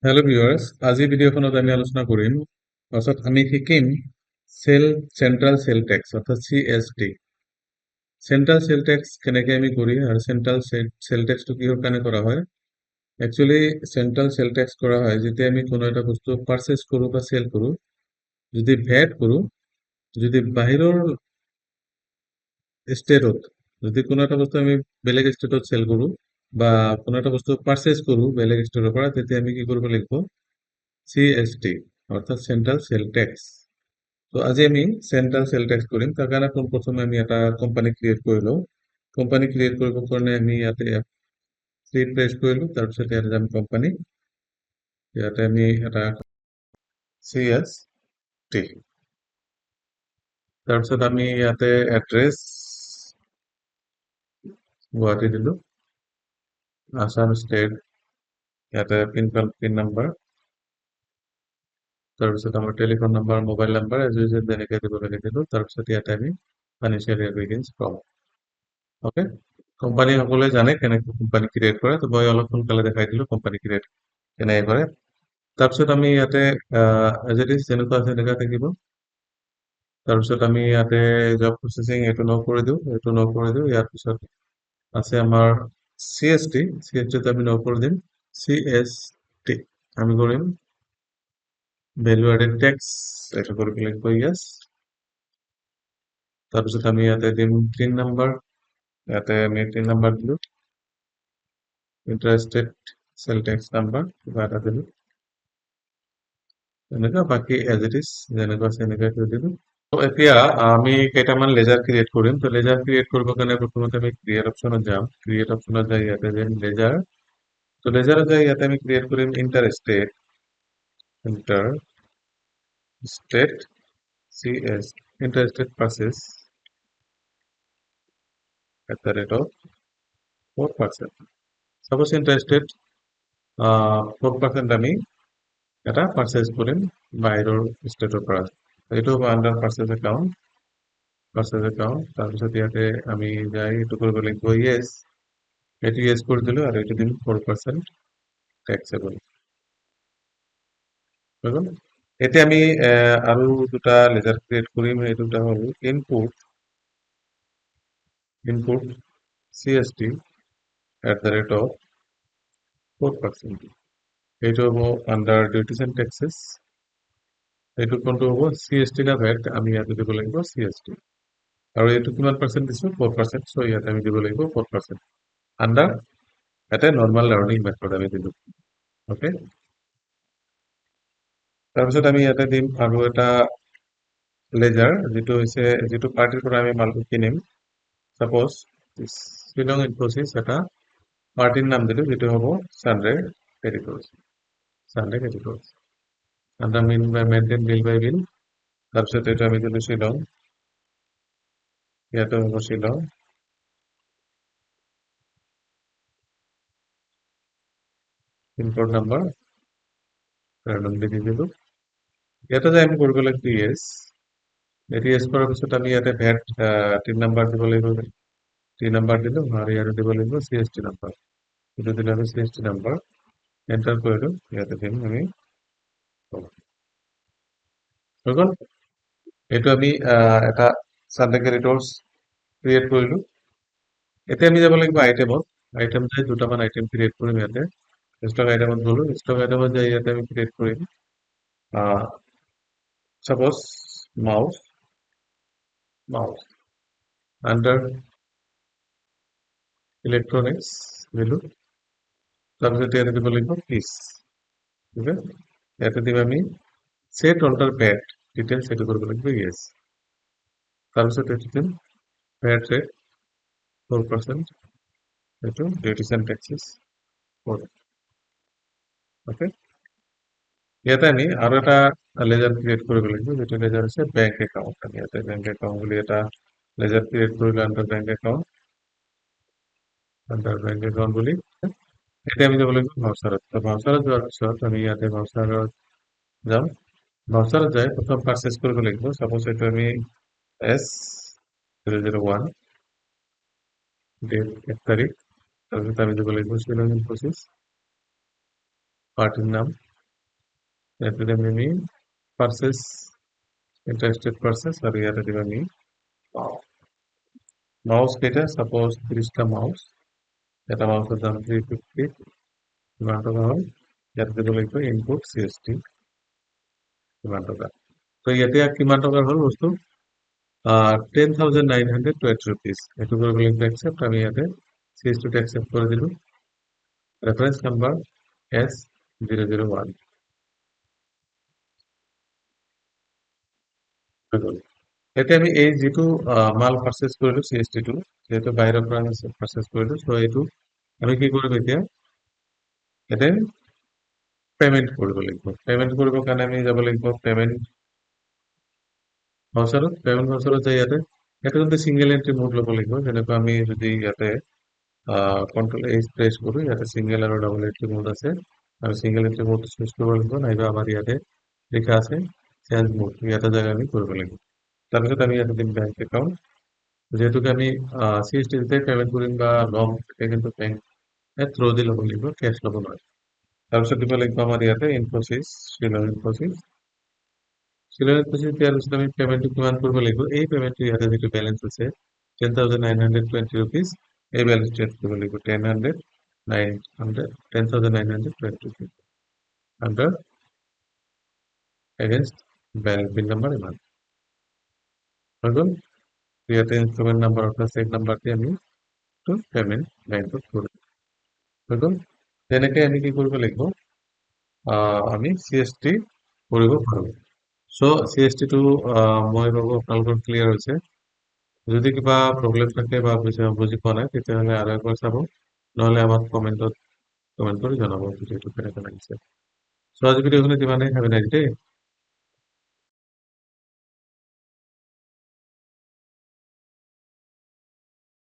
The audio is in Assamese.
হেল্ল' ভিউৱাৰ্ছ, আজি ভিডিঅ'খনত আমি আলোচনা কৰিম অৰ্থাৎ আমি শিকিম চেল চেণ্ট্ৰেল চেল টেক্স অৰ্থাৎ CST। চেণ্ট্ৰেল চেল টেক্স কেনেকৈ আমি কৰি আৰু চেণ্ট্ৰেল চেল টেক্সটো কিহৰ কাৰণে কৰা হয়। একচুৱেলি চেণ্ট্ৰেল চেল টেক্স কৰা হয় যেতিয়া আমি কোনো এটা বস্তু পাৰচেজ কৰোঁ বা চেল কৰোঁ, যদি ভেট কৰোঁ, যদি বাহিৰৰ ষ্টেটত, যদি কোনো এটা বস্তু আমি বেলেগ ষ্টেটত চেল কৰোঁ বা কোনো এটা বস্তু পাৰচেজ কৰোঁ বেলেগ ষ্টেটৰ পৰা, তেতিয়া আমি কি কৰিব লাগিব? CST অৰ্থাৎ সেন্ট্ৰাল সেল ট্যাক্স। তো আজি আমি সেন্ট্ৰাল সেল ট্যাক্স কৰিম। তাৰ কাৰণে প্ৰথমে আমি এটা কোম্পানী ক্ৰিয়েট কৰি লওঁ। কোম্পানী ক্ৰিয়েট কৰিবৰ কাৰণে আমি ইয়াতে ক্ৰিয়েট প্ৰেছ কৰিলোঁ। তাৰপিছত ইয়াতে যাম কোম্পানী, ইয়াতে আমি এটা CST, তাৰপিছত আমি ইয়াতে এড্ৰেছ গুৱাহাটী দিলোঁ, আসাম ষ্টেট, ইয়াতে পিন নাম্বাৰ, তাৰপিছত আমাৰ telephone number, mobile number as usual যেনেকৈ দিব লাগে দিলোঁ। তাৰপিছত ইয়াতে আমি financial year begins from. Okay, company সকলোৱে জানে কেনেকৈ কোম্পানী ক্ৰিয়েট কৰে, তো মই অলপ সোনকালে দেখাই দিলোঁ কোম্পানী ক্ৰিয়েট কেনেকৈ কৰে। তাৰপিছত আমি ইয়াতে এজ ইট ইজ যেনেকুৱা আছে তেনেকুৱা থাকিব। তাৰপিছত আমি ইয়াতে জব প্ৰচেচিং এইটো ন কৰি দিওঁ, এইটো ন কৰি দিওঁ। ইয়াৰ পিছত আছে আমাৰ CST আমি ন কৰি দিম। CST আমি কৰিম ভেলু এডেড টেক্স, এইটো কৰি পেলাই কৈ য়েছ। তাৰপিছত আমি ইয়াতে দিম টিন নাম্বাৰ, ইয়াতে আমি টিন নাম্বাৰ দিলোঁ, ইণ্টাৰেষ্টেড চেল টেক্স নাম্বাৰ কিবা এটা দিলোঁ, এনেকুৱা বাকী এজ ইট ইজ যেনেকুৱা আছে এনেকৈ থৈ দিলোঁ। এতিয়া আমি কেইটামান লেজাৰ ক্ৰিয়েট কৰিম। তো লেজাৰ ক্ৰিয়েট কৰিবৰ কাৰণে প্ৰথমতে আমি ক্ৰিয়েট অপশ্যনত যাম। ক্ৰিয়েট অপশ্যনত যাই ইয়াতে দিম লেজাৰ। তো লেজাৰত যাই ইয়াতে আমি ক্ৰিয়েট কৰিম interested CS interested purchase @4%। Suppose interested 4% আমি এটা পাৰ্চেজ কৰিম বাহিৰৰ ষ্টেটৰ পৰা। এইটো হ'ব আণ্ডাৰ পাৰ্চেজ একাউণ্ট, তাৰপিছত ইয়াতে আমি যাই এইটো কৰিব লাগিব য়েছ, এইটো য়েছ কৰি দিলোঁ আৰু এইটো দিম 4% টেক্সেবল হৈ গ'ল। এতিয়া আমি আৰু দুটা লেজাৰ ক্ৰিয়েট কৰিম। এই দুটা হ'ল ইনপুট CST @4%, এইটো হ'ব আণ্ডাৰ ডিউটিজ এণ্ড টেক্সেছ। এইটো কোনটো হ'ব CST না ভেট, আমি ইয়াতে দিব লাগিব CST। আৰু এইটো কিমান পাৰ্চেণ্ট দিছোঁ 4%, চ' ইয়াতে আমি দিব লাগিব 4% আণ্ডাৰ এটা নৰ্মেল লাৰ্নিং মেথড আমি দিলোঁ। অ'কে, তাৰপিছত আমি ইয়াতে দিম আৰু এটা লেজাৰ, যিটো পাৰ্টিৰ পৰা আমি মালটো কিনিম। সাপোজ শ্বিলং ইনফোচিছ এটা পাৰ্টিৰ নাম দিলোঁ, যিটো হ'ব চানডে ক্ৰেডিটৰ্ছ, আণ্ডাৰ মেইনটেইন বিল বাই বিল। তাৰপিছত এইটো আমি দিলোঁ শ্বিলং, ইয়াতে হ'ব শ্বিলং, পিনক'ড নাম্বাৰ ৰেণ্ডমলি দি দিলোঁ। ইয়াতে যাই আমি কৰিব লাগিব য়েছ। এইটো য়েছ কৰাৰ পিছত আমি ইয়াতে ভেট টিন নাম্বাৰ দিব লাগিব। টিন নাম্বাৰ দিলোঁ আৰু ইয়াতে দিব লাগিব CST নাম্বাৰ, এইটো দিলে আমি CST নাম্বাৰ এণ্টাৰ কৰিলোঁ। ইয়াতে দিম আমি হৈ গ'ল। এইটো আমি এটা চানডে ক্ৰেডিটৰ্ছ ক্ৰিয়েট কৰিলোঁ। এতিয়া আমি যাব লাগিব আইটেমত। আইটেম যাই দুটামান আইটেম ক্ৰিয়েট কৰিম। ইয়াতে ষ্টক আইটেমত গ'লোঁ, ষ্টক আইটেমত যাই ইয়াতে আমি ক্ৰিয়েট কৰিম সাপোজ মাউচ আণ্ডাৰ ইলেক্ট্ৰনিক্স দিলোঁ। তাৰপিছত ইয়াতে দিব লাগিব পিচ, ঠিক আছে। ইয়াতে দিম আমি সেট অল্টাৰ ভেট ডিটেইলছ, এইটো কৰিব লাগিব য়েছ। তাৰপিছত এইটো দিম ভেট ৰেট 4%, এইটো ডিউটিজ এণ্ড টেক্সেছ 4। অ'কে, ইয়াতে আমি আৰু এটা লেজাৰ ক্ৰিয়েট কৰিব লাগিব, যিটো লেজাৰ হৈছে বেংক একাউণ্ট। আমি ইয়াতে বেংক একাউণ্ট বুলি এটা লেজাৰ ক্ৰিয়েট কৰিলোঁ আণ্ডাৰ বেংক একাউণ্ট বুলি। এতিয়া আমি যাব লাগিব ভাউচাৰত। তো ভাউচাৰত যোৱাৰ পিছত আমি ইয়াতে ভাউচাৰত যাম। ভাউচাৰত যাই প্ৰথম পাৰ্চেজ কৰিব লাগিব। সাপোজ এইটো আমি S001 ডেট 1 তাৰিখ, তাৰপিছত আমি দিব লাগিব শ্বিলং ইনফোচিছ, পাৰ্টিৰ নাম ইয়াতে দিম আমি পাৰ্চেছ ইণ্টাৰেষ্টেড পাৰ্চেছ আৰু ইয়াতে দিম আমি মাউচ কেইটা সাপোজ 30টা মাউচ এটা মাউচৰ দাম 350 কিমান টকা হ'ল ইয়াতে দিব লাগিব ইনপুট CST কিমান টকা তো ইয়াতে কিমান টকাৰ হ'ল বস্তু 10,920 rupees এইটো কৰিব লাগিব একচেপ্ট আমি ইয়াতে CST টো একচেপ্ট কৰি দিলো ৰেফাৰেন্স নাম্বাৰ S001 হৈ গ'ল এতিয়া আমি এই যেটো মাল পাৰচেজ কৰিলো CST টো যেটো বাহিৰৰ পৰা পাৰচেজ কৰিলো সো এইটো আমি কি কৰিম এতিয়া এতে পেমেন্ট কৰিব লাগিব পেমেন্ট কৰিবৰ কাৰণে আমি যাব লাগিব পেমেন্ট ভাউচাৰত যাই ইয়াতে কিন্তু সিঙ্গেল এন্ট্ৰি মোড ল'ব লাগিব যেনেকৈ আমি যদি ইয়াতে কন্ট্ৰোল এইচ প্ৰেস কৰি ইয়াতে সিঙ্গেল আৰু ডাবল এন্ট্ৰি মোড আছে আমি সিঙ্গেল এন্ট্ৰি মোড চুজ কৰিব লাগিব নাইবা আমাৰ ইয়াতে লেখা আছে চেঞ্জ মোড ইয়াতে জায়গা আমি কৰিব লাগিব তাৰপিছত আমি ইয়াতে দিম বেংক একাউন্ট যেহেতু আমি CST তে পেমেন্ট কৰিম বা লম কিন্তু বেংক থ্ৰু দি ল'ব লাগিব কেছ ল'ব নোৱাৰি তাৰপিছত দিব লাগিব আমাৰ ইয়াতে ইনফোসিস শ্ৰীলংকা ইনফোসিস দিয়াৰ পিছত আমি পেমেন্টটো কিমান কৰিব লাগিব এই পেমেন্টটো ইয়াতে যেটো বেলেন্স আছে 10,920 rupees এই বেলেন্সটো এড কৰিব লাগিব 10,920 under against bank bill number ইমান হৈ গ'ল ইয়াতে ইনস্টলমেন্ট নাম্বার অর্থাৎ চেক নাম্বার দিয়ে আমি তো পেমেন্ট ব্যাংকত কৰি হৈ গ'ল তেনেকৈ আমি কি কৰিব লাগিব আমি CST কৰিব পাৰোঁ সো CST টো মই ভাবো আপোনালোকৰ ক্লিয়াৰ হৈছে যদি কিবা প্ৰব্লেম থাকে বা বুজি পোৱা নাই তেতিয়াহ'লে আৰু একবাৰ চাব নহ'লে আমাক কমেন্ট কৰি জনাব ভিডিঅ'টো কেনেকৈ লাগিছে সো আজি ভিডিঅ'খিনি যিমানেই have a nice day